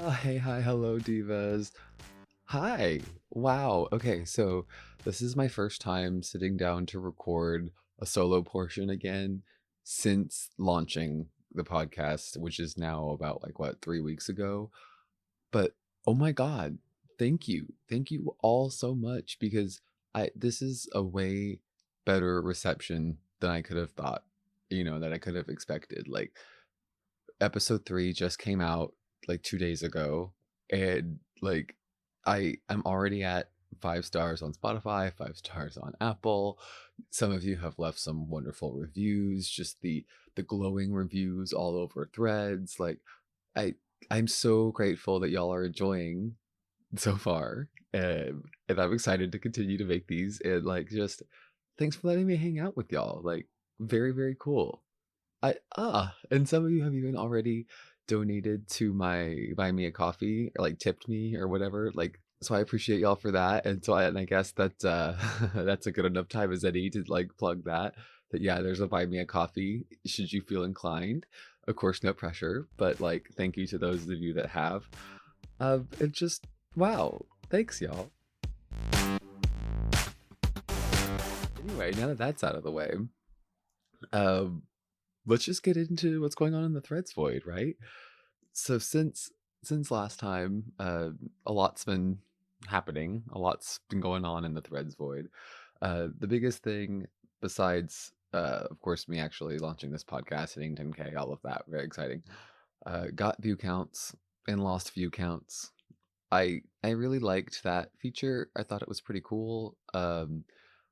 Hey, hi, hello, divas. Hi. Wow. Okay, so this is my first time sitting down to record a solo portion again since launching the podcast, which is now about like what, 3 weeks ago. But oh my God, thank you. Thank you all so much because this is a way better reception than I could have thought, that I could have expected. Like episode 3 just came out like 2 days ago, and like I'm already at 5 stars on Spotify, 5 stars on Apple. Some of you have left some wonderful reviews, just the glowing reviews all over threads. Like I I'm so grateful that y'all are enjoying so far. And I'm excited to continue to make these, and like just thanks for letting me hang out with y'all. Like very, very cool. And some of you have even already donated to my buy me a coffee or like tipped me or whatever. Like, so I appreciate y'all for that. And I guess that that's a good enough time as any to like plug that. That yeah, there's a buy me a coffee should you feel inclined. Of course, no pressure, but like thank you to those of you that have. It just wow, thanks y'all. Anyway, now that that's out of the way, um, let's just get into what's going on in the threads void, right? So since last time, a lot's been happening. A lot's been going on in the threads void. The biggest thing, besides, of course, me actually launching this podcast, hitting 10K, all of that, very exciting. Got view counts and lost view counts. I really liked that feature. I thought it was pretty cool.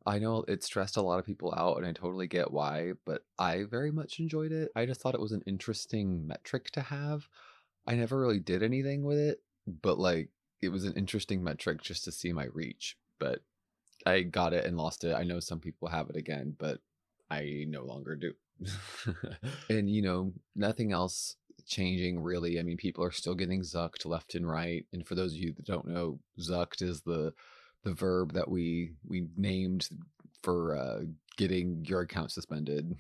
I know it stressed a lot of people out, and I totally get why, but I very much enjoyed it. I just thought it was an interesting metric to have. I never really did anything with it, but like it was an interesting metric just to see my reach. But I got it and lost it. I know some people have it again, but I no longer do. And nothing else changing really. I mean, people are still getting zucked left and right. And for those of you that don't know, zucked is the verb that we named for getting your account suspended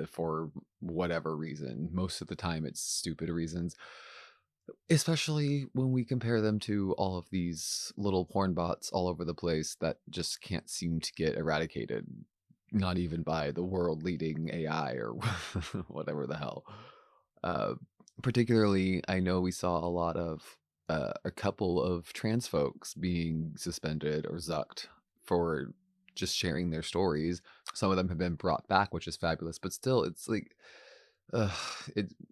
for whatever reason. Most of the time, it's stupid reasons. Especially when we compare them to all of these little porn bots all over the place that just can't seem to get eradicated, not even by the world leading AI or whatever the hell. Uh, Particularly, I know we saw a lot of a couple of trans folks being suspended or zucked for just sharing their stories. Some of them have been brought back, which is fabulous, but still, it's like, ugh,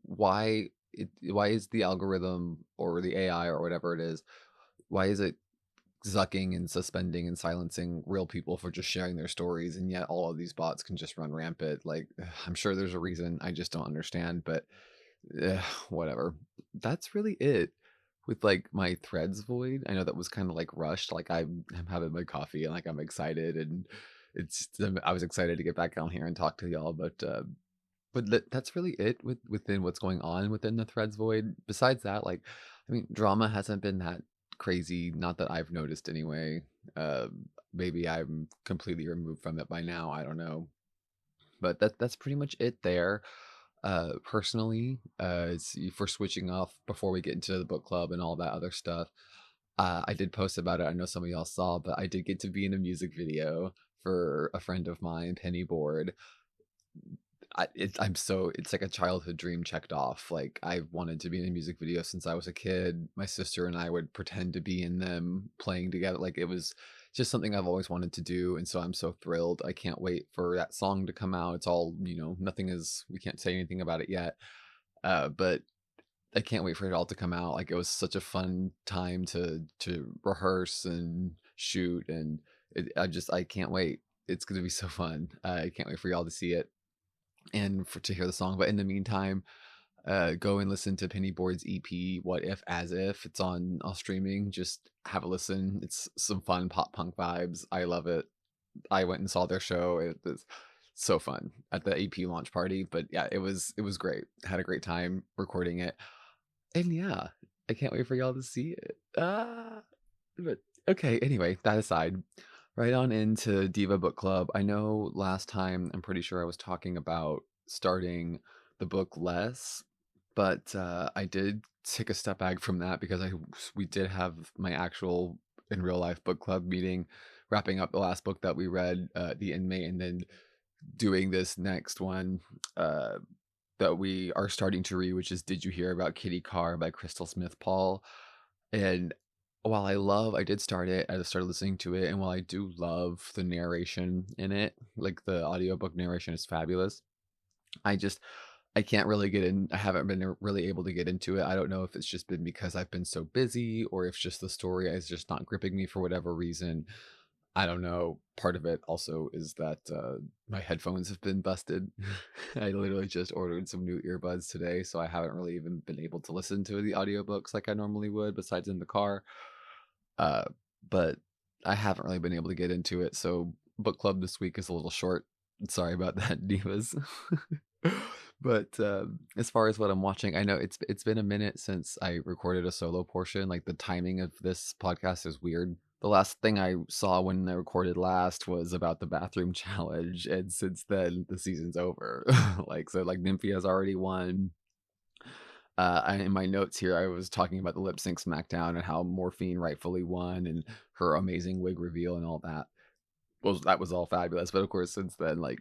why is the algorithm or the AI or whatever it is, why is it zucking and suspending and silencing real people for just sharing their stories, and yet all of these bots can just run rampant? Like, I'm sure there's a reason, I just don't understand, but whatever. That's really it with like my threads void. I know that was kind of like rushed. Like I'm having my coffee and like I'm excited, and I was excited to get back on here and talk to y'all, but that's really it within what's going on within the threads void. Besides that, like, I mean, drama hasn't been that crazy, not that I've noticed anyway. Maybe I'm completely removed from it by now, I don't know. But that's pretty much it there. Personally, for switching off before we get into the book club and all that other stuff, I did post about it. I know some of y'all saw, but I did get to be in a music video for a friend of mine, Penny Board. It's like a childhood dream checked off. Like, I wanted to be in a music video since I was a kid. My sister and I would pretend to be in them playing together. Like, it was just something I've always wanted to do, and so I'm so thrilled. I can't wait for that song to come out. It's all, nothing is we can't say anything about it yet. But I can't wait for it all to come out. Like, it was such a fun time to rehearse and shoot, and I can't wait. It's gonna be so fun. I can't wait for y'all to see it and to hear the song. But in the meantime, go and listen to Penny Board's EP, What If As If. It's on streaming. Just have a listen. It's some fun pop punk vibes. I love it. I went and saw their show. It was so fun at the EP launch party. But yeah, it was great. Had a great time recording it. And yeah, I can't wait for y'all to see it. But okay, anyway, that aside, right on into Diva Book Club. I know last time, I'm pretty sure I was talking about starting the book less, But, I did take a step back from that because we did have my actual in real life book club meeting, wrapping up the last book that we read, The Inmate, and then doing this next one, uh, that we are starting to read, which is Did You Hear About Kitty Carr by Crystal Smith Paul. And while I did start it, I just started listening to it, and while I do love the narration in it, like, the audiobook narration is fabulous, I just I can't really get in. I haven't been really able to get into it. I don't know if it's just been because I've been so busy or if just the story is just not gripping me for whatever reason. I don't know. Part of it also is that my headphones have been busted. I literally just ordered some new earbuds today, so I haven't really even been able to listen to the audiobooks like I normally would, besides in the car. Uh, but I haven't really been able to get into it, so book club this week is a little short. Sorry about that, divas. But, as far as what I'm watching, I know it's been a minute since I recorded a solo portion, like, the timing of this podcast is weird. The last thing I saw when I recorded last was about the bathroom challenge, and since then, the season's over. Like, so, like, Nymphia's already won. In my notes here, I was talking about the lip sync smackdown and how Morphine rightfully won and her amazing wig reveal and all that. Well, that was all fabulous, but of course, since then, like,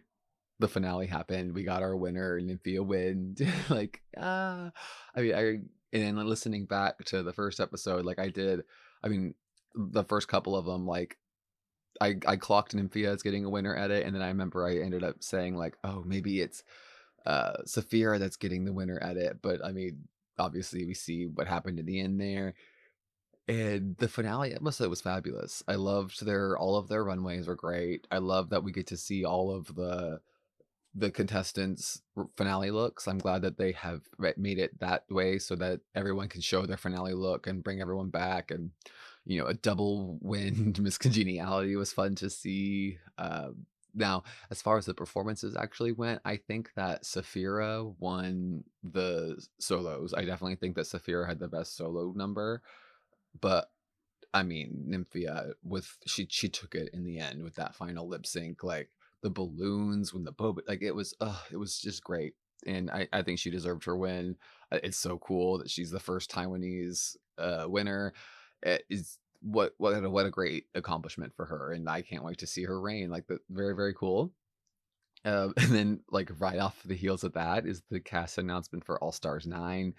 the finale happened, we got our winner, Nymphia win. Like, I mean, and then listening back to the first episode, like, I mean, the first couple of them, like, I clocked Nymphia as getting a winner edit, and then I remember I ended up saying, like, "Oh, maybe it's, Saphira that's getting the winner edit," but, I mean, obviously, we see what happened in the end there, and the finale episode was fabulous. I loved their all of their runways were great. I love that we get to see all of the contestants' finale looks. I'm glad that they have made it that way so that everyone can show their finale look and bring everyone back. And a double win Miss Congeniality was fun to see. Now, as far as the performances actually went, I think that Saphira won the solos. I definitely think that Saphira had the best solo number, but I mean, Nymphia with she took it in the end with that final lip sync, like the balloons when the boba, like it was just great, and I think she deserved her win. It's so cool that she's the first Taiwanese winner. It is what a great accomplishment for her, and I can't wait to see her reign. Like the very very cool. And then like right off the heels of that is the cast announcement for All Stars 9.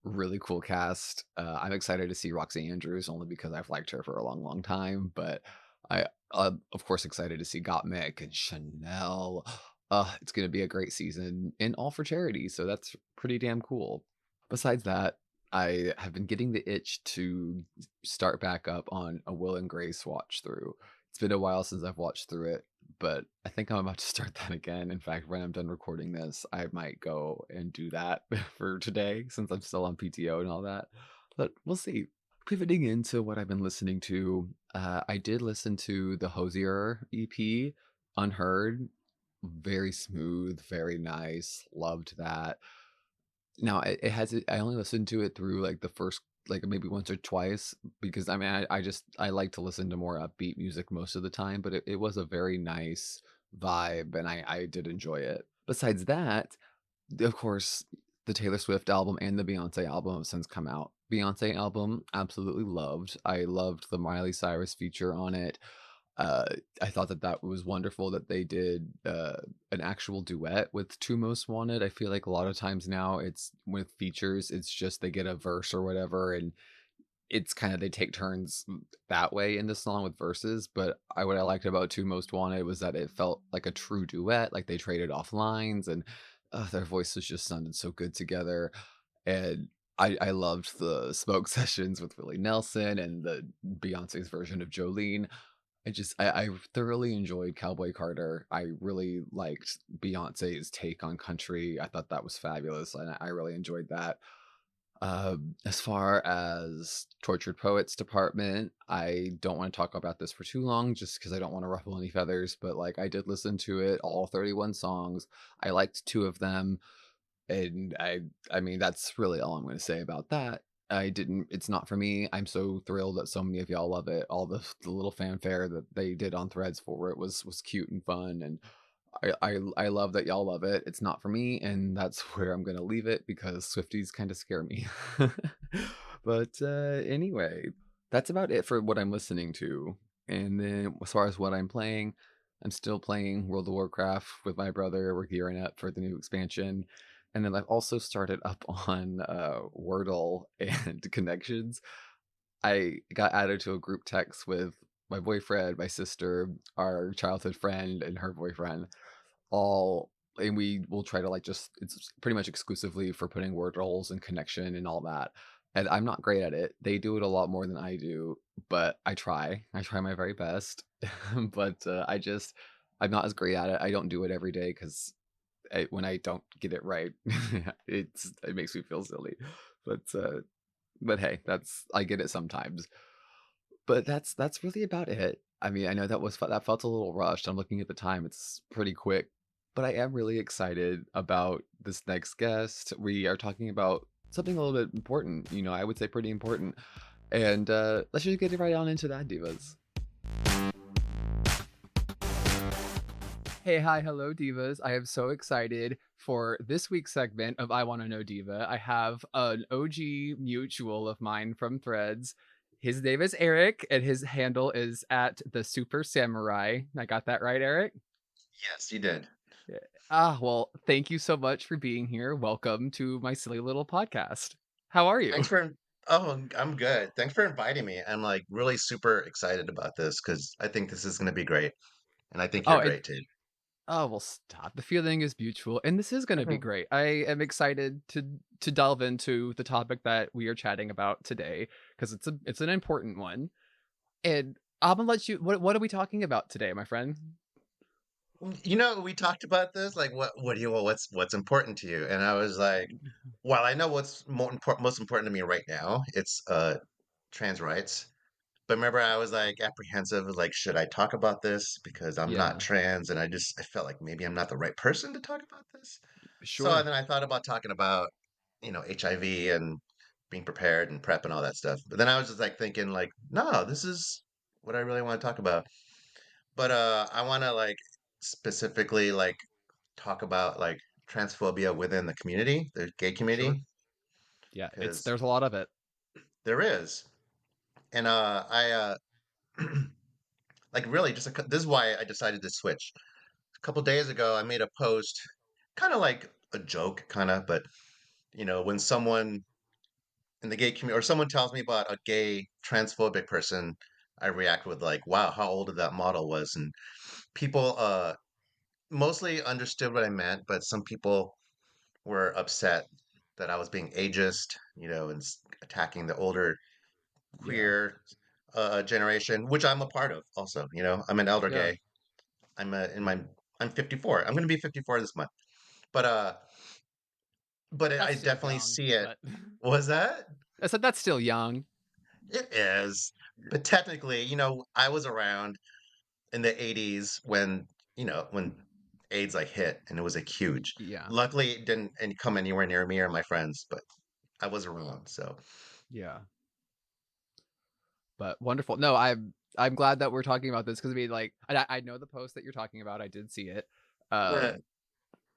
Really cool cast. I'm excited to see Roxy Andrews only because I've liked her for a long, long time. But of course, excited to see Gottmik and Chanel. It's going to be a great season and all for charity. So that's pretty damn cool. Besides that, I have been getting the itch to start back up on a Will and Grace watch through. It's been a while since I've watched through it, but I think I'm about to start that again. In fact, when I'm done recording this, I might go and do that for today since I'm still on PTO and all that. But we'll see. Pivoting into what I've been listening to, I did listen to the Hosier EP, Unheard. Very smooth, very nice. Loved that. Now, it has I only listened to it through, like, the first like, maybe once or twice because, I mean, I like to listen to more upbeat music most of the time, but it was a very nice vibe, and I did enjoy it. Besides that, of course, the Taylor Swift album and the Beyoncé album have since come out. Beyoncé album, absolutely loved. I loved the Miley Cyrus feature on it. Uh, I thought that that was wonderful that they did, an actual duet with Two Most Wanted. I feel like a lot of times now it's with features, it's just they get a verse or whatever, and it's kinda they take turns that way in the song with verses, but what I liked about Two Most Wanted was that it felt like a true duet, like they traded off lines and, their voices just sounded so good together, and I loved the smoke sessions with Willie Nelson and the Beyoncé's version of Jolene. I thoroughly enjoyed Cowboy Carter. I really liked Beyoncé's take on country. I thought that was fabulous, and I really enjoyed that. As far as Tortured Poets Department, I don't want to talk about this for too long just because I don't want to ruffle any feathers, but like I did listen to it, all 31 songs. I liked two of them. And I mean, that's really all I'm gonna say about that. I didn't It's not for me. I'm so thrilled that so many of y'all love it. All the little fanfare that they did on Threads for it was cute and fun, and I love that y'all love it. It's not for me, and that's where I'm gonna leave it because Swifties kinda scare me. But, anyway, that's about it for what I'm listening to, and then as far as what I'm playing, I'm still playing World of Warcraft with my brother. We're gearing up for the new expansion, and then I've also started up on, Wordle and Connections. I got added to a group text with my boyfriend, my sister, our childhood friend, and her boyfriend, all and we will try to, like, just it's pretty much exclusively for putting word roles and connection and all that, and I'm not great at it. They do it a lot more than I do, but I try. I try my very best, but, I'm not as great at it. I don't do it every day 'cause when I don't get it right, it makes me feel silly, but, uh but hey, that's I get it sometimes. But that's really about it. I mean, I know that felt a little rushed. I'm looking at the time, it's pretty quick, but I am really excited about this next guest. We are talking about something a little bit important, I would say pretty important. And let's just get right on into that, divas. Hey, hi, hello, divas. I am so excited for this week's segment of I Want to Know Diva. I have an OG mutual of mine from Threads. His name is Eric, and his handle is at the Super Samurai. I got that right, Eric? Yes, you did. Yeah. Well, thank you so much for being here. Welcome to my silly little podcast. How are you? Thanks for I'm good. Thanks for inviting me. I'm, like, really super excited about this because I think this is gonna be great, and I think Oh, you're and great too. well, stop. The feeling is mutual, and this is going to be Mhm. great. I am excited to delve into the topic that we are chatting about today because it's an important one. And I'm gonna let you. What are we talking about today, my friend? We talked about this, like, what do you what's important to you? And I was like, well, I know what's most important to me right now. It's, trans rights. But remember, I was, like, apprehensive, like, should I talk about this? Because I'm not Yeah, trans, and I felt like maybe I'm not the right person to talk about this. So sure, then I thought about talking about, HIV and being prepared and prep and all that stuff. But then I was just like thinking like, no, this is what I really want to talk about. But I want to like specifically like talk about like transphobia within the community, the gay sure. community, Yeah, it's because there's a lot of it. there is. And I like really this is why I decided to switch. A couple days ago I made a post kind of like a joke kind of, but when someone in the gay community or someone tells me about a gay transphobic person, I react with like, wow, how old that model was. And people mostly understood what I meant, but some people were upset that I was being ageist, and attacking the older Yeah, queer generation, which I'm a part of also. I'm an elder yeah. gay. I'm 54. I'm going to be 54 this month. But I That's still definitely young, see it. but Was that? I said that's still young. It is. But technically, I was around in the 80s when AIDS like hit and it was like huge. Yeah, Luckily it didn't come anywhere near me or my friends, but I was around. So yeah. But wonderful. No, I'm glad that we're talking about this because I mean, like, and I know the post that you're talking about. I did see it. yeah.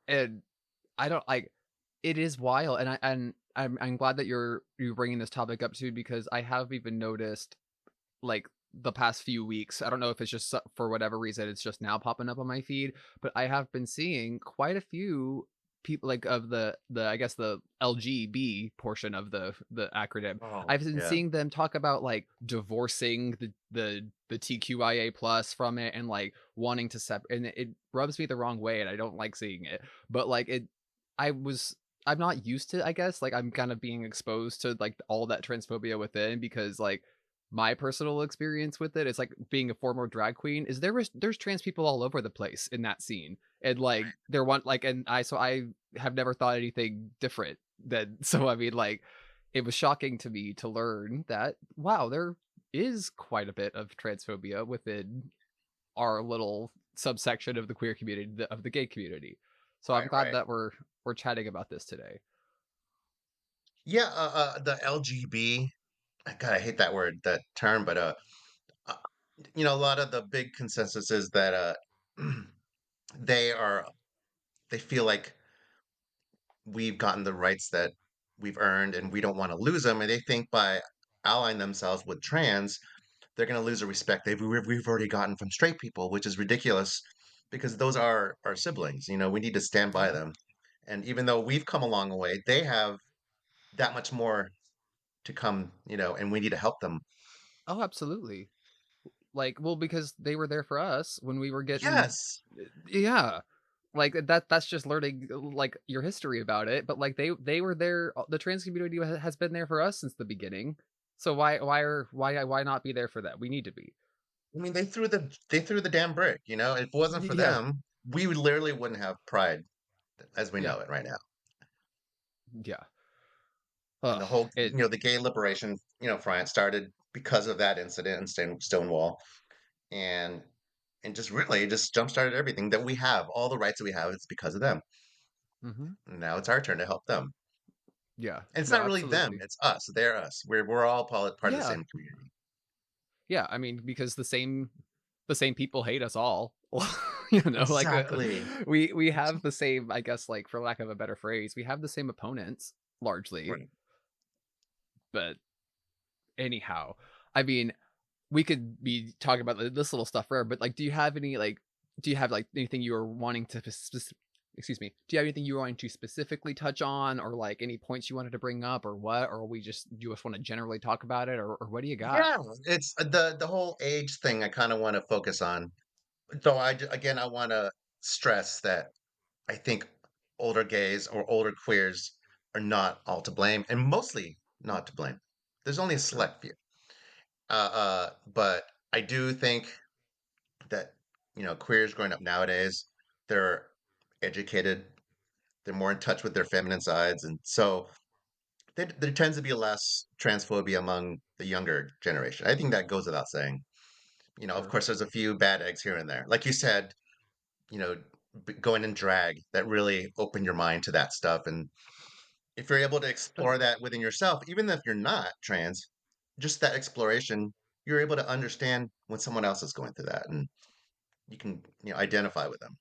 And I don't like it is wild, and I'm glad that you're bringing this topic up too because I have even noticed like the past few weeks. I don't know if it's just for whatever reason it's just now popping up on my feed, but I have been seeing quite a few people like of the I guess the LGB portion of the acronym. Oh, I've been yeah. seeing them talk about like divorcing the TQIA plus from it and like wanting to separate, and it rubs me the wrong way, and I don't like seeing it. But like I was I'm not used to, I guess, like I'm kind of being exposed to like all that transphobia within because like my personal experience with it is like being a former drag queen is there's trans people all over the place in that scene, and like there want like and I have never thought anything different than so I mean like it was shocking to me to learn that wow there is quite a bit of transphobia within our little subsection of the queer community, of the gay community. So I'm Right, glad right. that we're chatting about this today. Yeah, the LGB, God, I hate that word, that term, but uh, a lot of the big consensus is that they are they feel like we've gotten the rights that we've earned and we don't want to lose them. And they think by allying themselves with trans, they're going to lose the respect we've already gotten from straight people, which is ridiculous because those are our siblings. You know, we need to stand by Yeah. them. And even though we've come a long way, they have that much more to come, you know, and we need to help them. Oh, absolutely. Like, well, because they were there for us when we were getting Yes, yeah. Like, that's just learning, like, your history about it, but, like, they were there the trans community has been there for us since the beginning. So why not be there for them? We need to be. I mean they threw the damn brick. You know, if it wasn't for Yeah. them, we would literally wouldn't have pride as we Yeah. know it right now. Yeah. And Ugh, the whole, it you know, the gay liberation, you know, front started because of that incident in Stonewall, and just really just jump started everything that we have. All the rights that we have, it's because of them. mhm. And now it's our turn to help them. Yeah. And it's No, not really them; absolutely. it's us. They're us. We're all part of the Yeah. same community. Yeah, I mean, because the same people hate us all. You know, like, Exactly. we have the same, I guess, like, for lack of a better phrase, we have the same opponents largely, Right. but anyhow, I mean, we could be talking about this little stuff forever, but, like, do you have any, like do you have, like, anything you were wanting to excuse me, do you have anything you were wanting to specifically touch on or, like, any points you wanted to bring up or what? Or we just you just wanna generally talk about it or what do you got? Yeah, it's the whole age thing. I kind of want to focus on. Though again, I want to stress that I think older gays or older queers are not all to blame, and mostly not to blame. There's only a Sure. select few. But I do think that, you know, queers growing up nowadays, they're educated, they're more in touch with their feminine sides, and so there tends to be less transphobia among the younger generation. I think that goes without saying. You know, of Sure. course, there's a few bad eggs here and there. Like you said, you know, going in drag that really opened your mind to that stuff. And if you're able to Oh, yeah. explore that within yourself, even if you're not trans, just that exploration, you're able to understand when someone else is going through that, and you can, you know, identify with them.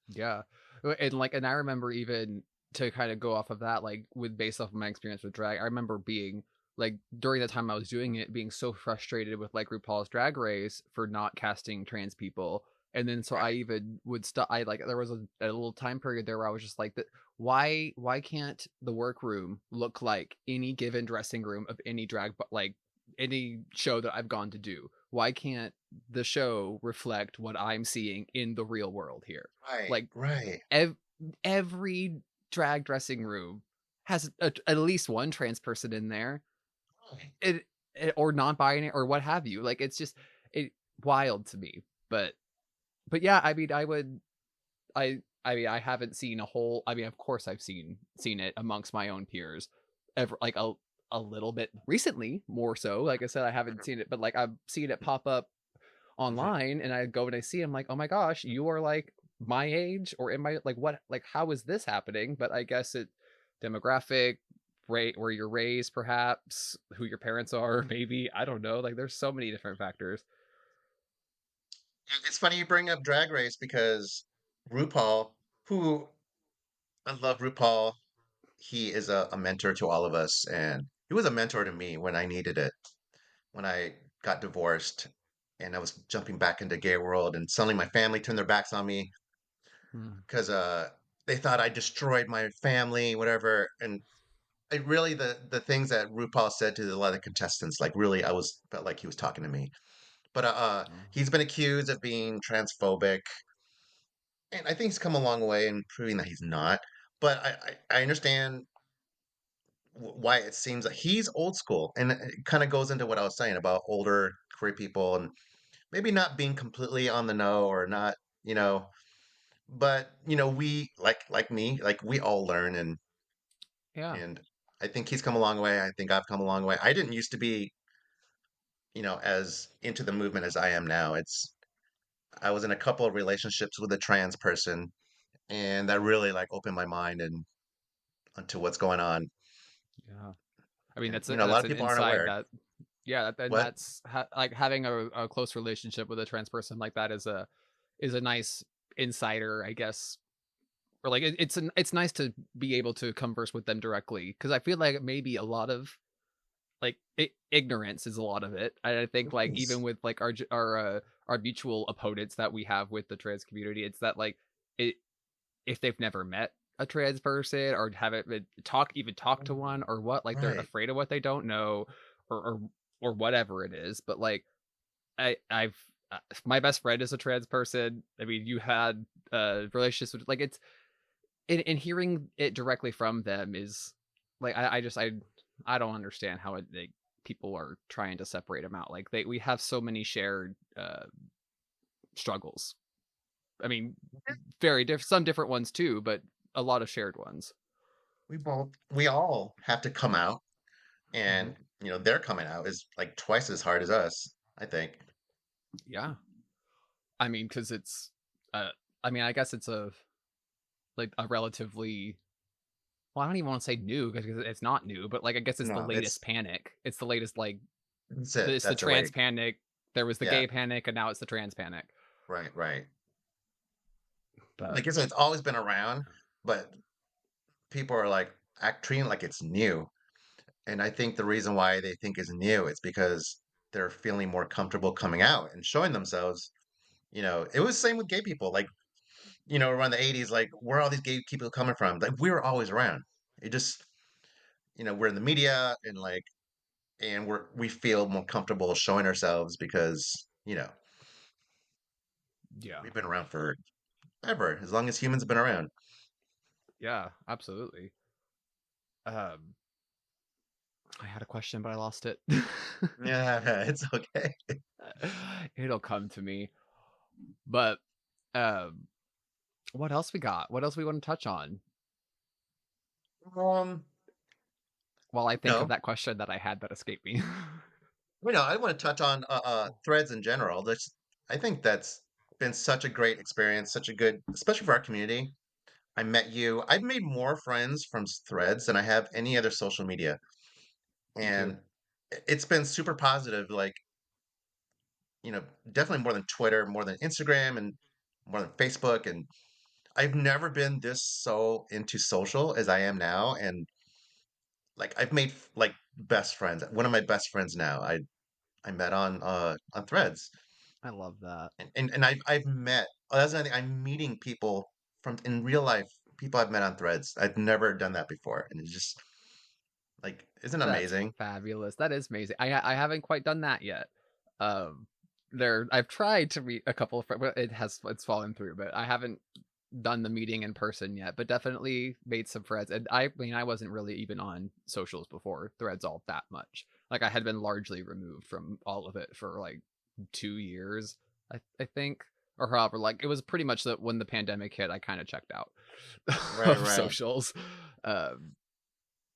Yeah. And, like and I remember even to kinda go off of that, like, with based off of my experience with drag, I remember being like, during the time I was doing it, being so frustrated with, like, RuPaul's Drag Race for not casting trans people, and then so I Right. even would I like there was a little time period there where I was just like, why can't the workroom look like any given dressing room of any drag like, any show that I've gone to do? Why can't the show reflect what I'm seeing in the real world here? Right. Like, Right. ev every drag dressing room has at least one trans person in there, Right. or non-binary or what have you. Like, it's just it wild to me. But yeah, I mean, I mean, I haven't seen a whole I mean, of course, I've seen it amongst my own peers ever like a little bit recently, more so. Like I said, I haven't seen it, but like I've seen it pop up Mhm. online and I go and I see I'm like, "Oh my gosh, you are like my age or am I like what like how is this happening?" But I guess it demographic, rate where you're raised perhaps, who your parents are, maybe, I don't know. Like there's so many different factors. It's funny you bring up Drag Race because RuPaul, who I love RuPaul, he is a mentor to all of us, and he was a mentor to me when I needed it. When I got divorced and I was jumping back into gay world, and suddenly my family turned their backs on me Mm, because they thought I destroyed my family, whatever. And it really the things that RuPaul said to a lot of the contestants, like really, I was felt like he was talking to me. But oh, he's been accused of being transphobic, and I think he's come a long way in proving that he's not. But I understand why it seems like he's old school, and it kind of goes into what I was saying about older queer people and maybe not being completely on the know or not, you know, but you know, we like me, like we all learn, yeah. and I think he's come a long way. I think I've come a long way. I didn't used to be, you know, as into the movement as I am now. It's I was in a couple of relationships with a trans person, and that really like opened my mind and onto what's going on. Yeah. I mean, And you know, a lot that's of an people aren't insight aware. that yeah, and What? that's like having a close relationship with a trans person like that is a nice insider, I guess, or like it's nice to be able to converse with them directly because I feel like maybe a lot of like ignorance is a lot of it. And I think like even Yes. with like our mutual opponents that we have with the trans community, it's that like it if they've never met a trans person or haven't been talk to one or what, like they're Right. afraid of what they don't know or or whatever it is. But like I've my best friend is a trans person. I mean, you had relationships with like it's and hearing it directly from them is like I don't understand how it like people are trying to separate them out. Like we have so many shared struggles. I mean, very different some different ones too, but a lot of shared ones. We all have to come out, Mhm. and their coming out is like twice as hard as us, I think. Yeah. I mean, because it's uh I mean, I guess it's a like a relatively well, I don't even want to say new because it's not new, but like I guess it's the No, latest panic. It's the latest like that's it. it's the That's the trans way. panic. There was the Yeah, gay panic, and now it's the trans panic. right, right. But Like I said, it's always been around, but people are like treating it like it's new. And I think the reason why they think it's new is because they're feeling more comfortable coming out and showing themselves. It was the same with gay people. Like, around the 80s, like, where are all these gay people coming from? Like, we were always around. It just, we're in the media and we feel more comfortable showing ourselves because, yeah, we've been around forever, as long as humans have been around. yeah, absolutely. Um, I had a question, but I lost it. Yeah, it's okay. It'll come to me. But um, what else we got? What else we want to touch on? Um, While I think of no, that question that I had that escaped me. I want to touch on threads in general. I think that's been such a great experience, such a good, especially for our community. I met you. I've made more friends from threads than I have any other social media, Me too. and it's been super positive. Like, definitely more than Twitter, more than Instagram, and more than Facebook. And I've never been this so into social as I am now. And like, I've made like best friends. One of my best friends now, I met on threads. I love that. And I've met that's another thing, I'm meeting people from in real life, people I've met on threads. I've never done that before, and it's just like, isn't it That's amazing? fabulous. That is amazing. I haven't quite done that yet. Um, there I've tried to meet a couple of friends, but it's fallen through. But I haven't done the meeting in person yet. But definitely made some friends. And I mean, I wasn't really even on socials before Threads all that much. Like I had been largely removed from all of it for like 2 years, I think, or however. Like it was pretty much that when the pandemic hit, I kind of checked out Right, of right. socials. Um,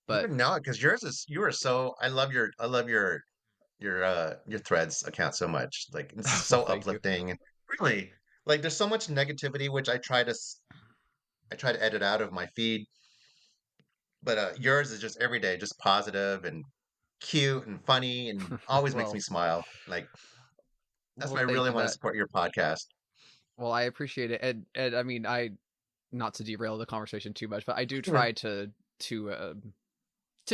but Even now, because yours is you are so I love your threads account so much. Like, it's well, so thank you. uplifting, and really, like, there's so much negativity which I try to edit out of my feed, but yours is just every day, just positive and cute and funny and always makes me well, smile. Like, that's well, why I thank really you. want to That support your podcast. well, I appreciate it, and I mean, I not to derail the conversation too much, but I do Yeah. try to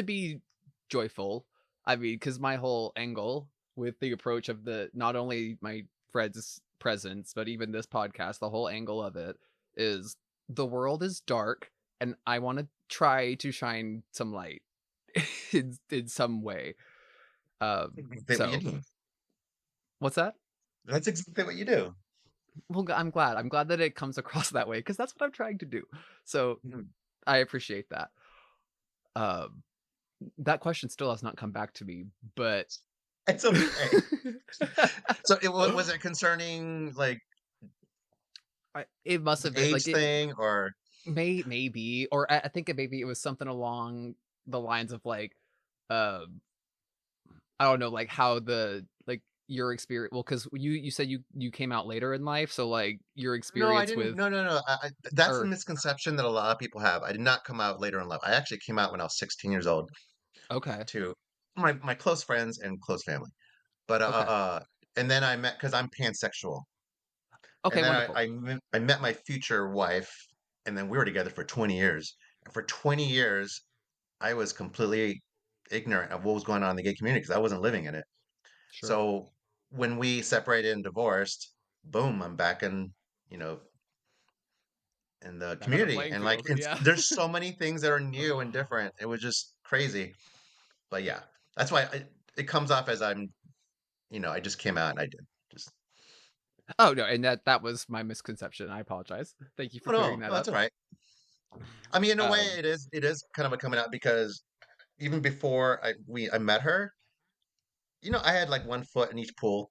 be joyful. I mean, because my whole angle with the approach of the not only my Fred's presence, but even this podcast, the whole angle of it is the world is dark, and I want to try to shine some light in some way. Exactly what you So do. what's that? That's exactly what you do. Well, I'm glad. I'm glad that it comes across that way because that's what I'm trying to do. So Mhm. I appreciate that. Um, that question still has not come back to me, but It's okay. So was it concerning like it must the have been like age it thing, or maybe, or I think maybe it was something along the lines of like, um, I don't know, like how the like your experience. Well, because you said you came out later in life, so like your no, I experience didn't. with No, no, no. That's a or misconception that a lot of people have. I did not come out later in life. I actually came out when I was 16 years old okay, to my close friends and close family. But okay, and then I met because I'm pansexual. Okay, And then wonderful. I met my future wife, and then we were together for 20 years. And for 20 years, I was completely ignorant of what was going on in the gay community because I wasn't living in it. Sure. So when we separated and divorced, boom, I'm back you know, in the Back on the community. playing And like field. it's Yeah. there's so many things that are new and different. It was just crazy. But yeah, that's why it comes off as I just came out and I did. Just Oh, no, and that was my misconception. I apologize. Thank you for oh clearing no, that no, that's up. all right. I mean, in a way, Um, it is kind of a coming out because even before I met her, I had like one foot in each pool.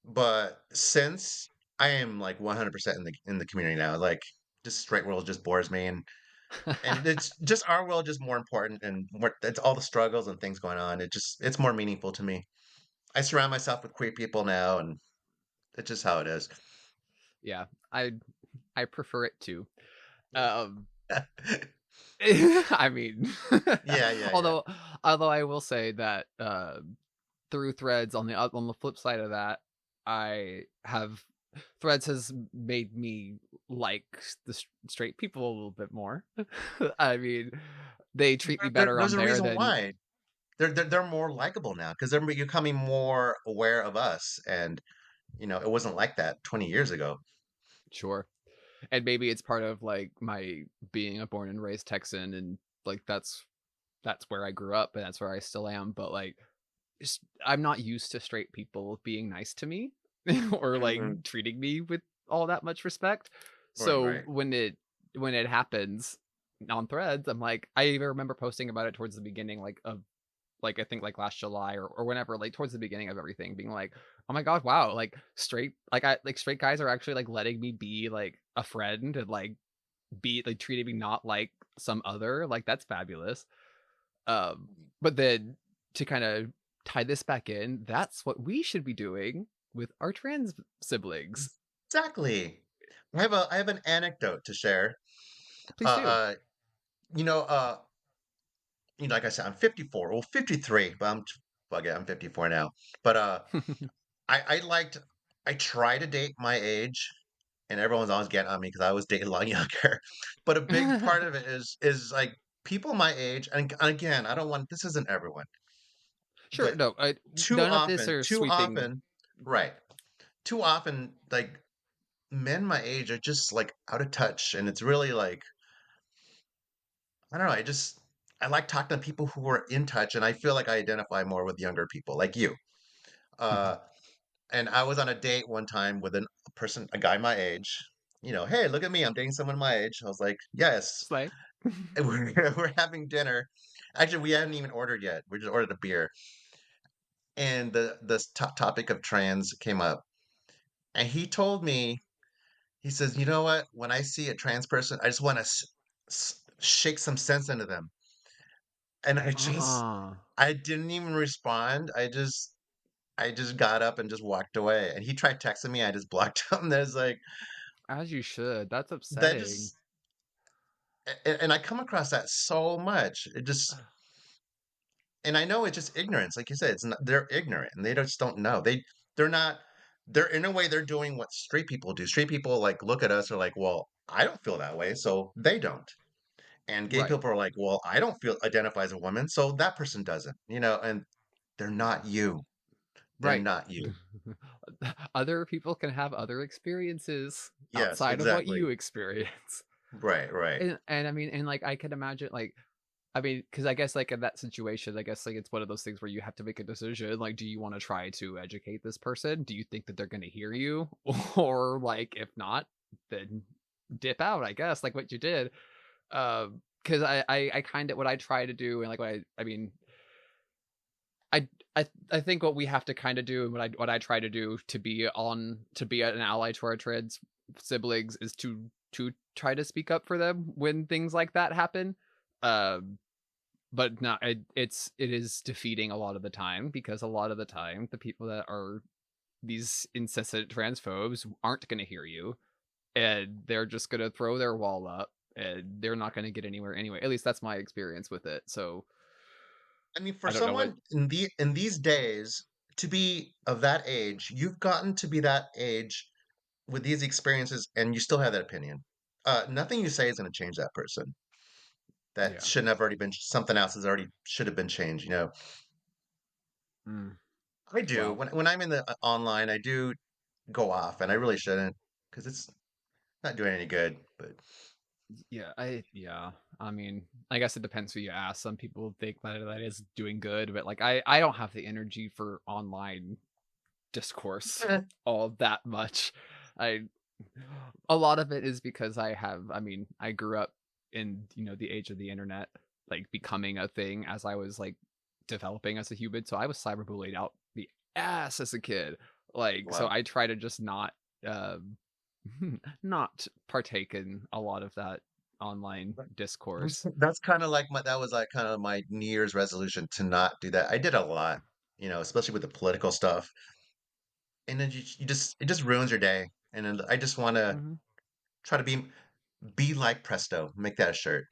But since I am like 100% in the community now, like just straight world just bores me, and it's just our world just more important and more. It's all the struggles and things going on. It's more meaningful to me. I surround myself with queer people now, and it's just how it is. yeah, I prefer it too. Yeah, Um, I mean, yeah, yeah, yeah. although although I will say that, through Threads on the flip side of that, I have Threads has made me like the straight people a little bit more. I mean, they treat me better There's on a there reason than why they're more likable now because they're becoming more aware of us, and it wasn't like that 20 years ago. sure. And maybe it's part of, like, my being a born and raised Texan and, like, that's where I grew up and that's where I still am, but, like, I'm not used to straight people being nice to me or, Mhm. like, treating me with all that much respect. Right, So, right. when it happens on Threads, I'm like I even remember posting about it towards the beginning, like, of like, I think, like, last July or whenever, like, towards the beginning of everything, being like, "Oh my god, wow, straight guys are actually, like, letting me be, like, a friend and, like, be like, treating me not like some other, like, that's fabulous." But then to kinda tie this back in, that's what we should be doing with our trans siblings. Exactly. I have an anecdote to share. Uh, Please do. uh, you know, uh, like I said, I'm 54. Well, 53, but fuck it, I'm 54 now. But I liked. I try to date my age, and everyone's always getting on me because I was dating a lot younger. But a big part of it is like people my age, and again, I don't want. This isn't everyone, Sure, but no, too none of this often, are too sweeping. often, right? Too often, like men my age are just like out of touch, and it's really like I don't know. I like talking to people who are in touch, and I feel like I identify more with younger people, like you. Uh, and I was on a date one time with a person, a guy my age. Hey, look at me, I'm dating someone my age. I was like, yes. Slay. And we're having dinner. Actually, we hadn't even ordered yet. We just ordered a beer, and the topic of trans came up, and he told me, he says, you know what? When I see a trans person, I just want to shake some sense into them. And Ah, I didn't even respond. I just got up and just walked away. And he tried texting me. I just blocked him. There's like as you should, that's that upsetting. just and I come across that so much. And I know it's just ignorance. Like you said, it's not they're ignorant and they just don't know. They're not they're in a way they're doing what straight people do. Straight people like look at us are like, well, I don't feel that way, so they don't. And gay Right, people are like, well, I don't feel identify as a woman, so that person doesn't, and they're not you. They're right. not you. Other people can have other experiences Yes, outside of what exactly. you experience. Right, right. And I mean, and, like, I can imagine, like I mean, because I guess, like, in that situation, I guess, like, it's one of those things where you have to make a decision, like, do you wanna try to educate this person? Do you think that they're gonna hear you? Or, like, if not, then dip out, I guess, like what you did. 'Cause I kinda what I try to do and, like, I mean, I think what we have to kinda do and what I try to do to be an ally to our trans siblings is to try to speak up for them when things like that happen. Um but no, it is defeating a lot of the time because a lot of the time, the people that are these incessant transphobes aren't gonna hear you, and they're just gonna throw their wall up, and they're not gonna get anywhere anyway. At least that's my experience with it, so I mean, for I don't know what. someone in these days to be of that age, you've gotten to be that age with these experiences, and you still have that opinion, nothing you say is going to change that person. That Yeah. shouldn't have already been something else has already should have been changed. Mm. I do Well, when I'm in the online, I do go off, and I really shouldn't because it's not doing any good. But yeah. I mean, I guess it depends who you ask. Some people think that that is doing good, but like I don't have the energy for online discourse all that much. I a lot of it is because I mean, I grew up in, the age of the internet, like becoming a thing as I was like developing as a human. So I was cyberbullied out the ass as a kid. Like, so wow, I try to just not not partake in a lot of that online discourse. that's kind of like that was like kind of my New Year's resolution to not do that. I did a lot, especially with the political stuff, and then you just it just ruins your day. And then I just want to Mhm. try to be like Presto, make that a shirt.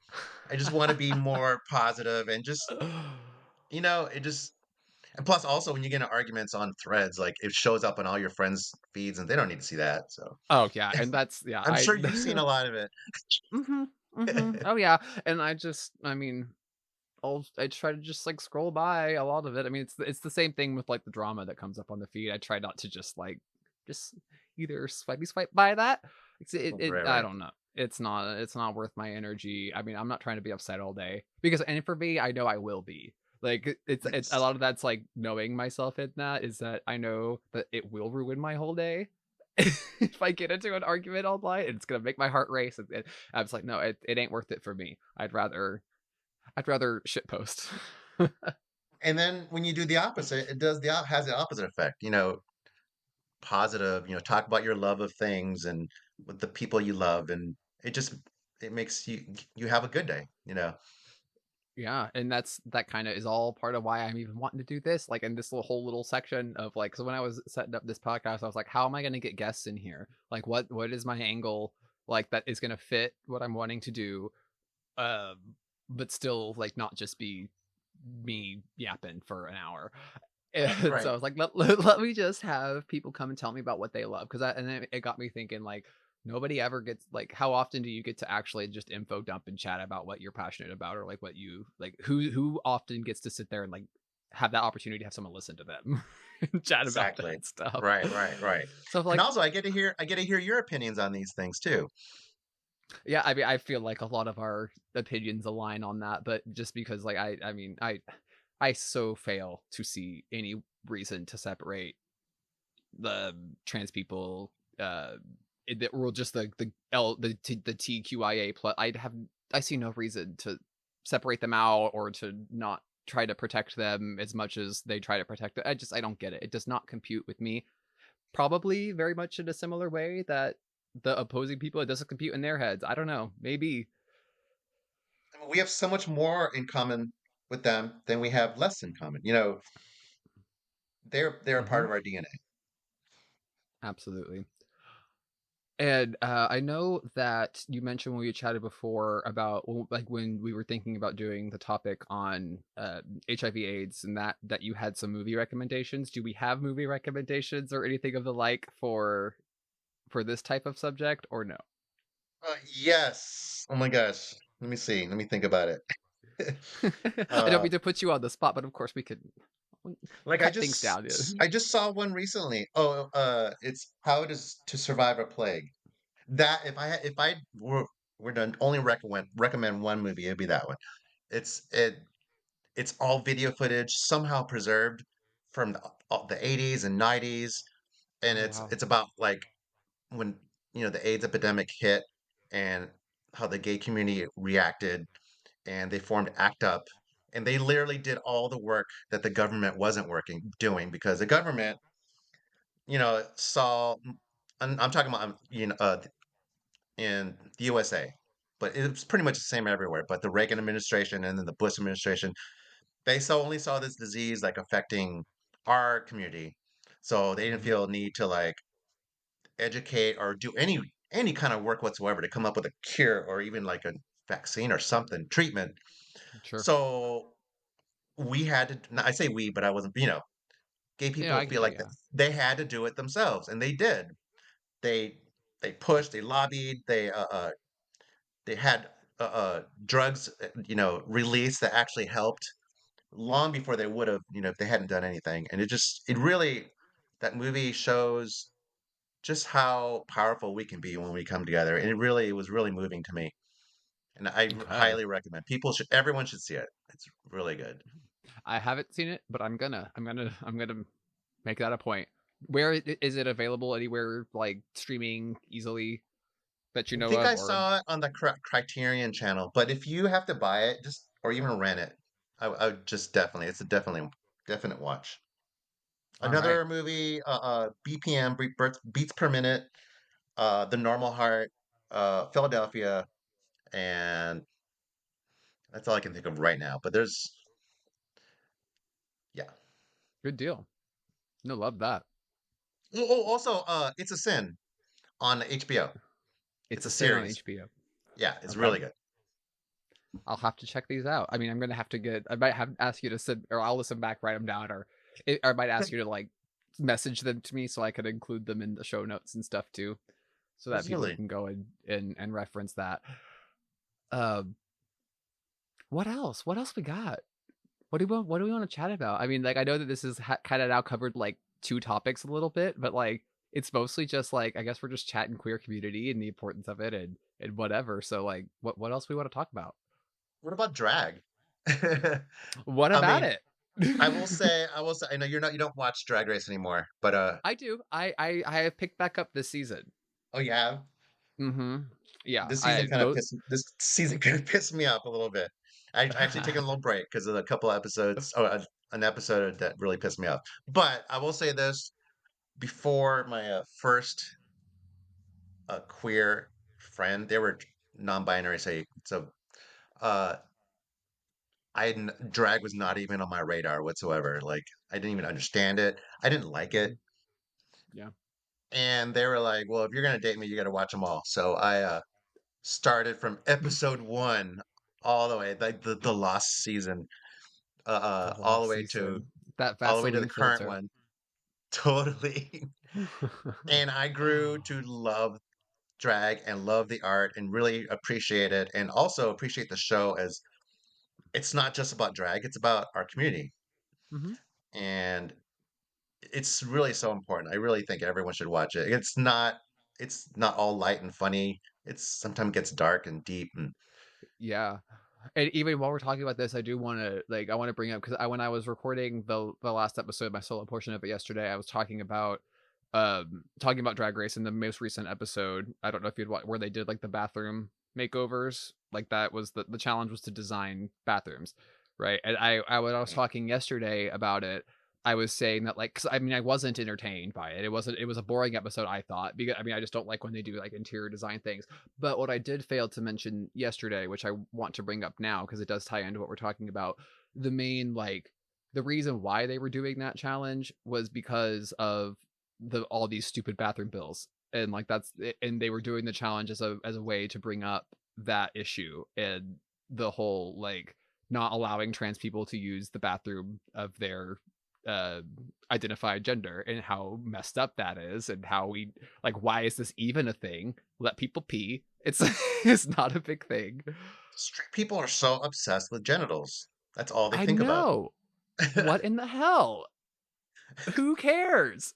I just want to be more positive and just it just and plus also when you get into arguments on threads, like it shows up on all your friends' feeds and they don't need to see that. So Oh yeah, and that's yeah, I'm I sure you've seen a lot of Mhm, mhm. it. Oh, yeah, and I mean, I try to just, like, scroll by a lot of it. I mean, it's the same thing with, like, the drama that comes up on the feed. I try not to just, like, just either swipe by that. Right, I right. don't know. It's not worth my energy. I mean, I'm not trying to be upset all day because and for me, I know I will be. Like, it's a Yes. lot of that's, like, knowing myself in that is that I know that it will ruin my whole day. If I get into an argument online, it's gonna make my heart race, and I was like, "No, it ain't worth it for me. I'd rather shitpost." And then when you do the opposite, it does has the opposite effect. Positive, talk about your love of things and with the people you love and it just it makes you have a good day. Yeah, and that kinda is all part of why I'm even wanting to do this, like, in this whole little section of, like so when I was setting up this podcast, I was like, "How am I gonna get guests in here? Like, what is my angle, like, that is gonna fit what I'm wanting to do, but still, like, not just be me yapping for an hour?" And so I Right. was like, let me just have people come and tell me about what they love, and then it got me thinking, like, nobody ever gets like, how often do you get to actually just info dump and chat about what you're passionate about, or like what you like? Who often gets to sit there and like have that opportunity to have someone listen to them and chat about Exactly. that stuff? Right, right, right. So And like, also I get to hear your opinions on these things too. yeah, I mean, I feel like a lot of our opinions align on that, but just because like I mean, I so fail to see any reason to separate the trans people, or just the TQIA plus. I see no reason to separate them out or to not try to protect them as much as they try to protect it. I don't get it. It does not compute with me. Probably very much in a similar way that the opposing people, it doesn't compute in their heads. I don't know. Maybe. I mean, we have so much more in common with them than we have less in common. They're a part Hmm. of our DNA. Absolutely. And, I know that you mentioned when we chatted before about like when we were thinking about doing the topic on HIV/AIDS, and that you had some movie recommendations. Do we have movie recommendations or anything of the like for this type of subject, or no? Yes. Oh my gosh. Let me see. Let me think about it. I don't uh, mean to put you on the spot, but of course we could like cut things down. Yeah. I just saw one recently. Oh, it's How It Is to Survive a Plague. That if I were to only recommend one movie, it'd be that one. It's it it's all video footage somehow preserved from the 80s and 90s, and Oh it's wow. it's about like when the AIDS epidemic hit and how the gay community reacted, and they formed ACT UP, and they literally did all the work that the government wasn't working doing because the government saw. I'm talking about in the USA, but it's pretty much the same everywhere. But the Reagan administration and then the Bush administration, they only saw this disease like affecting our community, so they didn't Mhm. feel a need to like educate or do any kind of work whatsoever to come up with a cure or even like a vaccine or something treatment. Sure. So we had to. I say we, but I wasn't. Gay Yeah, people I feel get it. like that Yeah. they had to do it themselves, and they did. they pushed, they lobbied, they had drugs, released that actually helped long before they would have, if they hadn't done anything. And it really, that movie shows just how powerful we can be when we come together. And it was really moving to me. And Okay. highly recommend. Everyone should see it. It's really good. I haven't seen it, but I'm gonna make that a point. Where is it available anywhere like streaming easily that you I know think of I or saw it on the Criterion channel, but if you have to buy it, just or even rent it, I would just definitely, it's a definite watch. all right. Another movie, BPM, beats per minute, The Normal Heart, Philadelphia, and that's all I can think of right now. But yeah. Good deal. No, love that. Also, It's a Sin on HBO. It's It's a a sin on series. HBO. Yeah, it's Okay. really good. I'll have to check these out. I mean, I'm gonna have to get. I might have ask you to send, or I'll listen back, write them down, or I might ask you to like message them to me so I could include them in the show notes and stuff too, so that people Really, can go and reference that. Um, what else? What else we got? What do we want to chat about? I mean, like I know that this is kind of now covered like two topics a little bit, but like it's mostly just like I guess we're just chatting queer community and the importance of it and whatever. So like, what else we want to talk about? what about drag? What I about mean, it? I will say, I know you don't watch Drag Race anymore, but I do. I have picked back up this season. oh yeah, Mm-hmm. Yeah. this season I kind of pissed this season kind of pissed me off a little bit. I actually taken a little break because of a couple episodes, an episode that really pissed me off. But I will say this: before my first queer friend, they were non-binary, so uh, drag was not even on my radar whatsoever. Like I didn't even understand it. I didn't like it. Mhm. Yeah. And they were like, "Well, if you're gonna date me, you got to watch them all." So I started from episode one all the way, like the lost season, The all the lost way to season. That the Vaseline current filter. one. Totally. And I grew to love drag and love the art and really appreciate it, and also appreciate the show as it's not just about drag; it's about our community, Hmm. and it's really so important. I really think everyone should watch it. It's not all light and funny. It's sometimes gets dark and deep and Yeah. And even while we're talking about this, I do want to like I want to bring up because I when I was recording the last episode, my solo portion of it yesterday, I was talking about Drag Race in the most recent episode. I don't know if you'd where they did like the bathroom makeovers. Like that was the challenge was to design bathrooms, right? And I when I was talking yesterday about it, I was saying that like cuz I mean I wasn't entertained by it. It was a boring episode I thought because I mean I just don't like when they do like interior design things. But what I did fail to mention yesterday, which I want to bring up now because it does tie into what we're talking about, the main like the reason why they were doing that challenge was because of the all these stupid bathroom bills. And like that's and they were doing the challenge as a way to bring up that issue and the whole like not allowing trans people to use the bathroom of their uh identified gender and how messed up that is and how we like why is this even a thing? Let people pee. It's it's not a big thing. straight people are so obsessed with genitals. That's all they I think about. know. What in the hell? Who cares?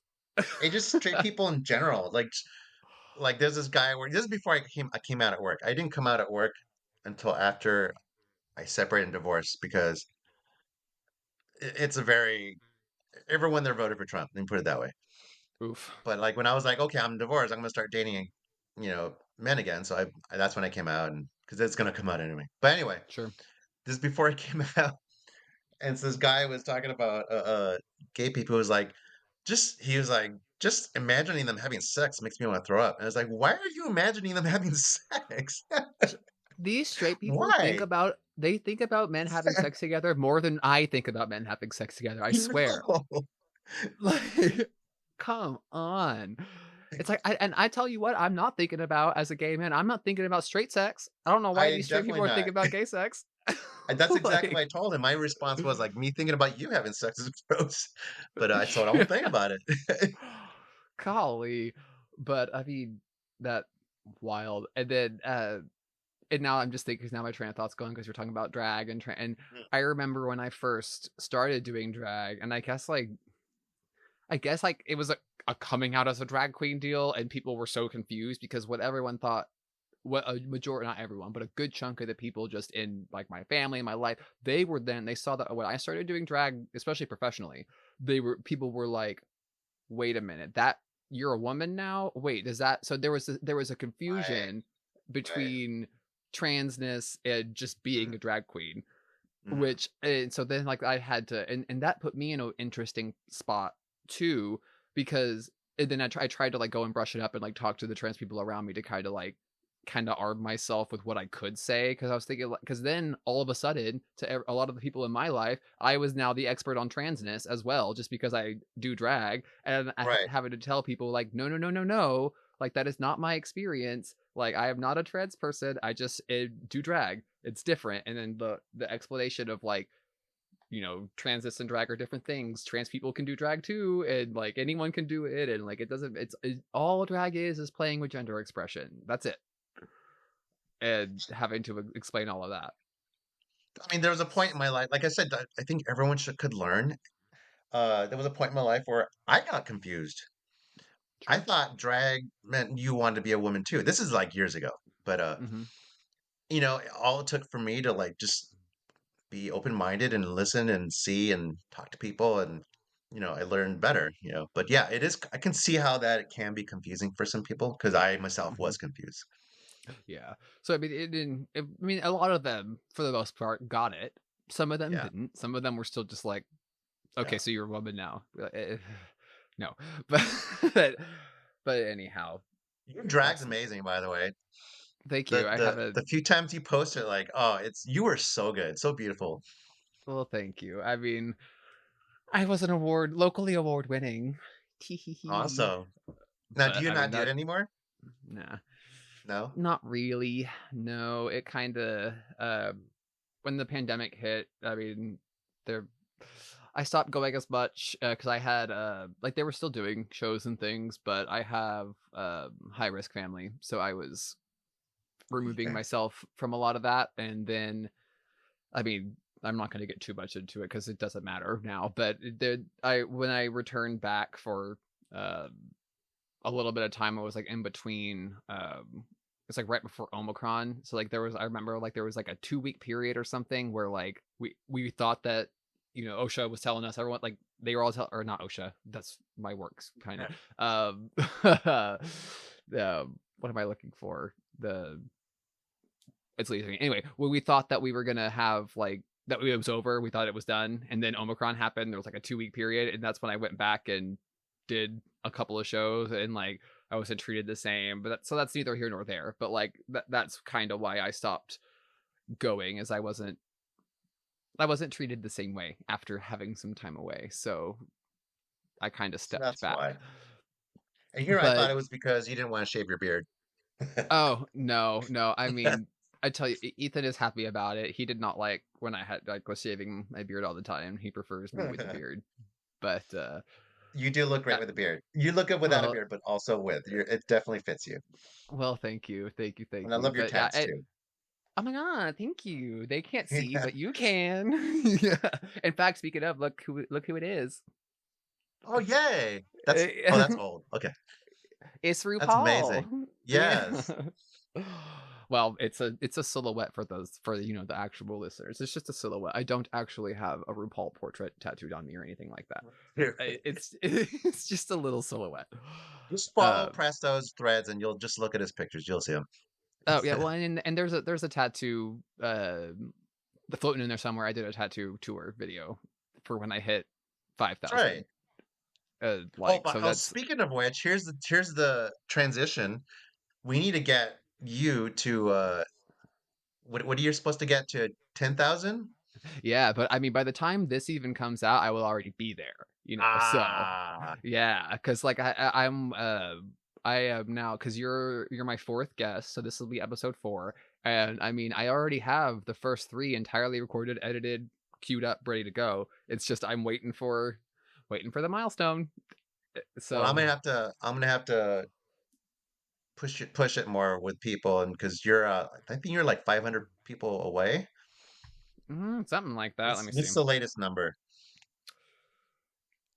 And just straight people in general. Like there's this guy where this is before I came out at work. I didn't come out at work until after I separated and divorced because it's a very everyone there voted for Trump. Let me put it that way. Oof. But like when I was like, okay, I'm divorced, I'm gonna start dating, men again. So that's when I came out, and because it's gonna come out anyway. But anyway, Sure. this is before I came out, and so this guy was talking about gay people. Who was like, he was like, just imagining them having sex makes me want to throw up. And I was like, why are you imagining them having sex? These straight people Why? think about men having sex together more than I think about men having sex together. I swear. No. Like, come on. It's like, and I tell you what, I'm not thinking about as a gay man. I'm not thinking about straight sex. I don't know why I these straight definitely people are not. thinking about gay sex. And that's exactly what Like, I told him. My response was like, me thinking about you having sex is gross, but I told I won't think about it. golly. But I mean, that wild. And then, and now I'm just thinking, 'cause now my train of thought's going because 'cause you're talking about drag and Mm, I remember when I first started doing drag, and I guess, like, it was a coming out as a drag queen deal, and people were so confused because what everyone thought what a majority not everyone, but a good chunk of the people just in, like, my family, my life, they saw that when I started doing drag, especially professionally, people were like, "Wait a minute, that you're a woman now? Wait, does that" so there was a right, confusion right. between transness and just being Mm, a drag queen, mm, which and so then, like, I had to and that put me in an interesting spot too, because and then I tried to, like, go and brush it up and, like, talk to the trans people around me to kinda arm myself with what I could say, because I was thinking because then all of a sudden, a lot of the people in my life, I was now the expert on transness as well, just because I do drag, and right, having to tell people, like, "No, no, no, no, no, like, that is not my experience, like, I am not a trans person, I just, do drag, it's different," and then the explanation of, like, transness and drag are different things. Trans people can do drag too, and like anyone can do it, and like it doesn't. All drag is playing with gender expression. That's it, and having to explain all of that. I mean, there was a point in my life, like I said, that I think everyone should could learn. There was a point in my life where I got confused. I True. thought drag meant you wanted to be a woman too. This is like years ago, but Hmm. all it took for me to like just be open-minded and listen and see and talk to people and I learned better. But yeah, it is I can see how that it can be confusing for some people because I myself Hmm. was confused. Yeah. So I mean, it didn't. I mean, a lot of them, for the most part, got it. Some of them Yeah, didn't. Some of them were still just like, "Okay, yeah. so you're a woman now." No, but but but anyhow, Your drag's that's amazing, by the way. thank you. The I have the a the few times you post it, like, oh, it's you are so good, so beautiful. well, thank you. I mean, I was an locally award winning. Tee hee hee. Awesome. Now, do But you I mean not do it that anymore? nah, No? not really. No, it kind of when the pandemic hit, I mean, there I stopped going as much because I had like they were still doing shows and things, but I have high risk family, so I was removing Okay. myself from a lot of that, and then I mean, I'm not gonna get too much into it because it doesn't matter now, but I when I returned back for, um, a little bit of time, I was, like, in between, it's, like, right before Omicron, so, like, I remember, like, there was, like, a 2-week period or something where, like, we thought that, OSHA was telling us everyone like, they were all or not OSHA, that's my works kinda, um, what am I looking for? It's leaving me. Anyway, when we thought that we were gonna have like that it was over, we thought it was done, and then Omicron happened. There was like a 2-week period, and that's when I went back and did a couple of shows, and like I wasn't treated the same. But that's neither here nor there. But like that's kind of why I stopped going, as I wasn't treated the same way after having some time away. So I kind of So stepped that's why. back. And here I thought But it was because you didn't wanna shave your beard. oh no, no, I mean. I tell you, Ethan is happy about it. He did not like when I had like was shaving my beard all the time. He prefers me with a beard. But You do look great uh, with a beard. You look good without a well, beard, but also with. It definitely fits you. thank you, thank you, And thank I you. love your But yeah, tats too. oh my god, thank you. They can't see, Yeah. but you can. Yeah. In fact, speaking of, look who it is. Oh, yay. That's Eh, old. Okay. It's That's amazing. RuPaul. Yeah. Yes. Well, it's a silhouette for the actual listeners. It's just a silhouette. I don't actually have a RuPaul portrait tattooed on me or anything like that. It's it's just a little silhouette. Just follow Um, Presto's threads and you'll just look at his pictures. You'll see him. oh yeah, well, That's and there's a tattoo floating in there somewhere. I did a tattoo tour video for when I hit right. 5,000. Oh, So that's speaking of which, here's the transition. We need to get you to what are you supposed to get to 10,000? yeah, but I mean, by the time this even comes out, I will already be there, so Ah, yeah, because like I am now because you're my fourth guest, so this will be episode 4, and I mean, I already have the first 3 entirely recorded, edited, queued up, ready to go. It's just I'm waiting for the milestone. well, I'm So gonna have to push it more with people, and because you're I think you're like 500 people away. Something like that. Let me see. What's the latest number?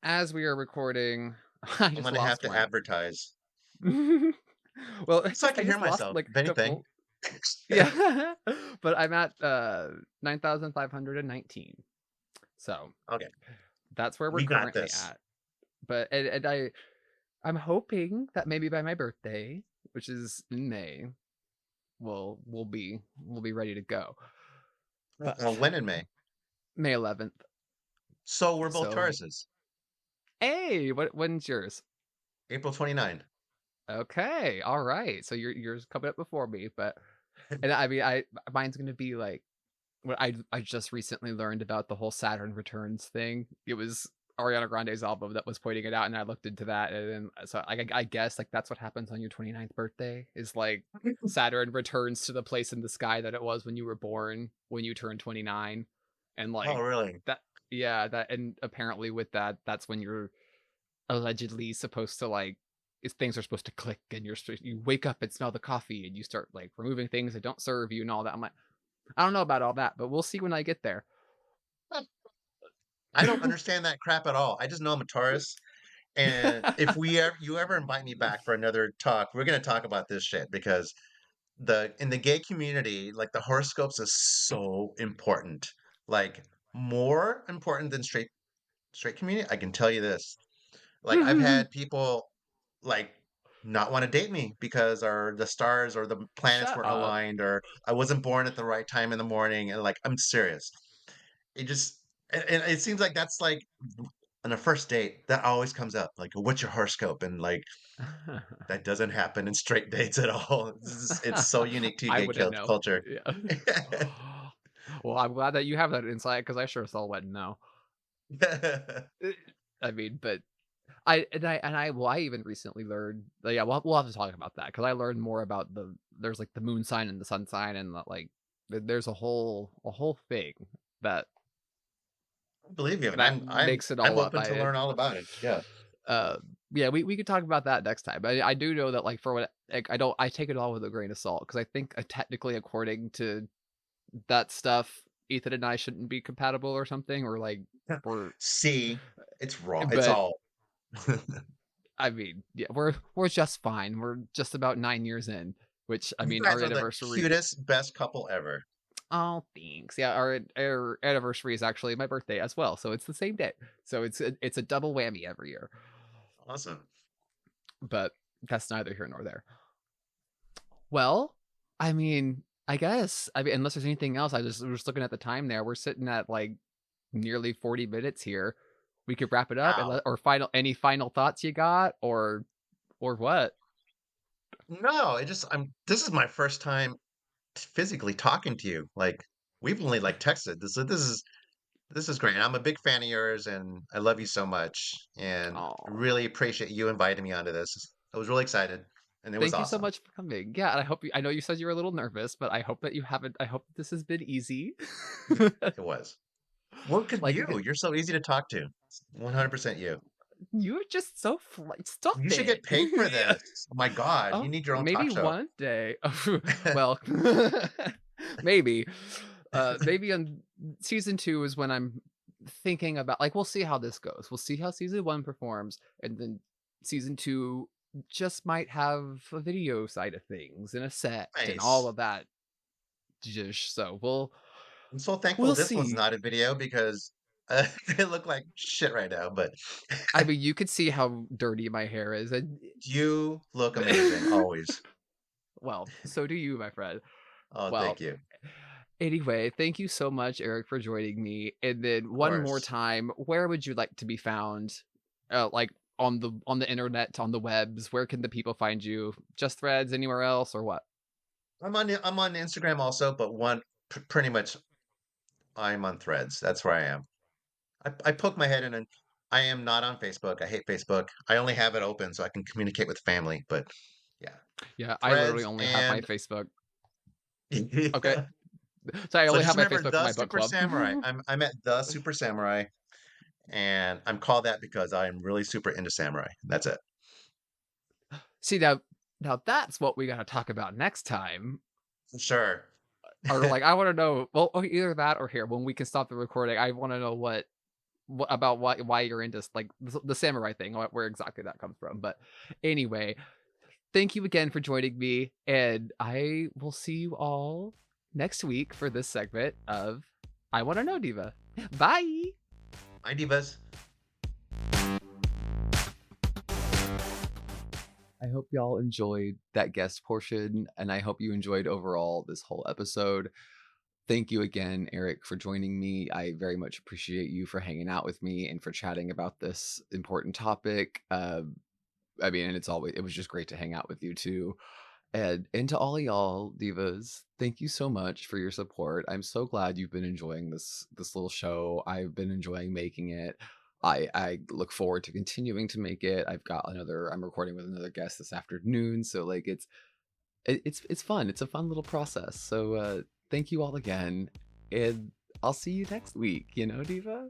As we are recording, I I'm just gonna have lost to one. advertise Well, so I I can hear just lost myself, like if a anything. couple. Yeah, but I'm at 9,519. So Okay, that's where we're we got currently this. at. But and I'm hoping that maybe by my birthday, which is in May, we'll be ready to go. But When in May? May 11th. So we're both So Tauruses. hey, when's yours? April 29. Okay, all right. So yours coming up before me, but and I mean I mine's gonna be like what I just recently learned about the whole Saturn Returns thing. It was Ariana Grande's album that was pointing it out, and I looked into that, and then so I guess like that's what happens on your 29th birthday is like Saturn returns to the place in the sky that it was when you were born when you turned 29, and Oh, like really? that yeah that and apparently with that that's when you're allegedly supposed to like things are supposed to click and you wake up and smell the coffee and you start like removing things that don't serve you and all that. I'm like I don't know about all that, but we'll see when I get there. I don't understand that crap at all. I just know I'm a Taurus, and if you ever invite me back for another talk, we're gonna talk about this shit because the in the gay community, like the horoscopes is so important. Like more important than straight community. I can tell you this. Like I've had people like not want to date me because our the stars or the planets Shut weren't up. aligned or I wasn't born at the right time in the morning, and like I'm serious. It just and it seems like that's like on a first date that always comes up like what's your horoscope, and like that doesn't happen in straight dates at all. It's so unique to I gay wouldn't know. culture. Yeah. Well, I'm glad that you have that insight because I sure as hell wouldn't know. Uh, I mean, but well, I even recently learned. Yeah, we'll have to talk about that because I learned more about there's like the moon sign and the sun sign and like there's a whole thing that I believe you, and that I'm makes it I'm all up. open to learn all about it. Yeah. Uh, yeah, we could talk about that next time. I do know that like for what like I take it all with a grain of salt because I think technically according to that stuff, Ethan and I shouldn't be compatible or something or like we're See, it's raw. It's but all. I mean, yeah, we're just fine. We're just about 9 years in, which I You mean, our guys are the anniversary. cutest, best couple ever. Oh, thanks. Yeah, our anniversary is actually my birthday as well, so it's the same day. So it's a double whammy every year. Awesome. But that's neither here nor there. Well, I mean, I guess I mean, unless there's anything else, we're just looking at the time there. We're sitting at like nearly 40 minutes here. We could wrap it up and Wow. or any final thoughts you got or what? No, it just I'm this is my first time physically talking to you. Like we've only like texted. This is great. And I'm a big fan of yours, and I love you so much. And I Oh, really appreciate you inviting me onto this. I was really excited, and it was thank you so awesome. much for coming. Yeah, and I know you said you were a little nervous, but I hope that you haven't. I hope this has been easy. It was. Well, because Like again, you're so easy to talk to. 100% you. you're just so stop You should it. get paid for Yeah. this. My God, you Oh, need your own maybe talk show. one day. Well, maybe. Maybe on season 2 is when I'm thinking about like we'll see how this goes. We'll see how season 1 performs, and then season 2 just might have a video side of things and a set and all Nice. of that. Jish. So I'm so thankful we'll this one's see. not a video because they look like shit right now, but I mean, you could see how dirty my hair is, and you look amazing always. well, so do you, my friend. Oh, thank Well, you. anyway, thank you so much, Eric, for joining me. And then Of one more course. time, where would you like to be found? Like on the internet, on the webs. Where can the people find you? Just Threads, anywhere else, or what? I'm on Instagram also, but pretty much I'm on Threads. That's where I am. I poke my head in, and I am not on Facebook. I hate Facebook. I only have it open so I can communicate with family. But yeah, Yeah, I literally Threads only have my and Facebook. Okay, so I so only just have my remember Facebook for the my book Super club. Samurai. I'm at the Super Samurai, and I'm called that because I'm really super into samurai. That's it. See now. Now that's what we gotta talk about next time. For sure. Or, like, I wanna know well, okay, either that or here, when we can stop the recording, I wanna know what about why you're into like, the samurai thing, where exactly that comes from, but anyway, thank you again for joining me, and I will see you all next week for this segment of I Wanna Know, Diva. Bye! Bye, divas. I hope y'all enjoyed that guest portion, and I hope you enjoyed overall this whole episode. Thank you again, Eric, for joining me. I very much appreciate you for hanging out with me and for chatting about this important topic. I mean, and it was just great to hang out with you too. And to all of y'all divas, thank you so much for your support. I'm so glad you've been enjoying this little show. I've been enjoying making it. I look forward to continuing to make it. I'm recording with another guest this afternoon, so like it's fun. It's a fun little process. So thank you all again, and I'll see you next week, Diva.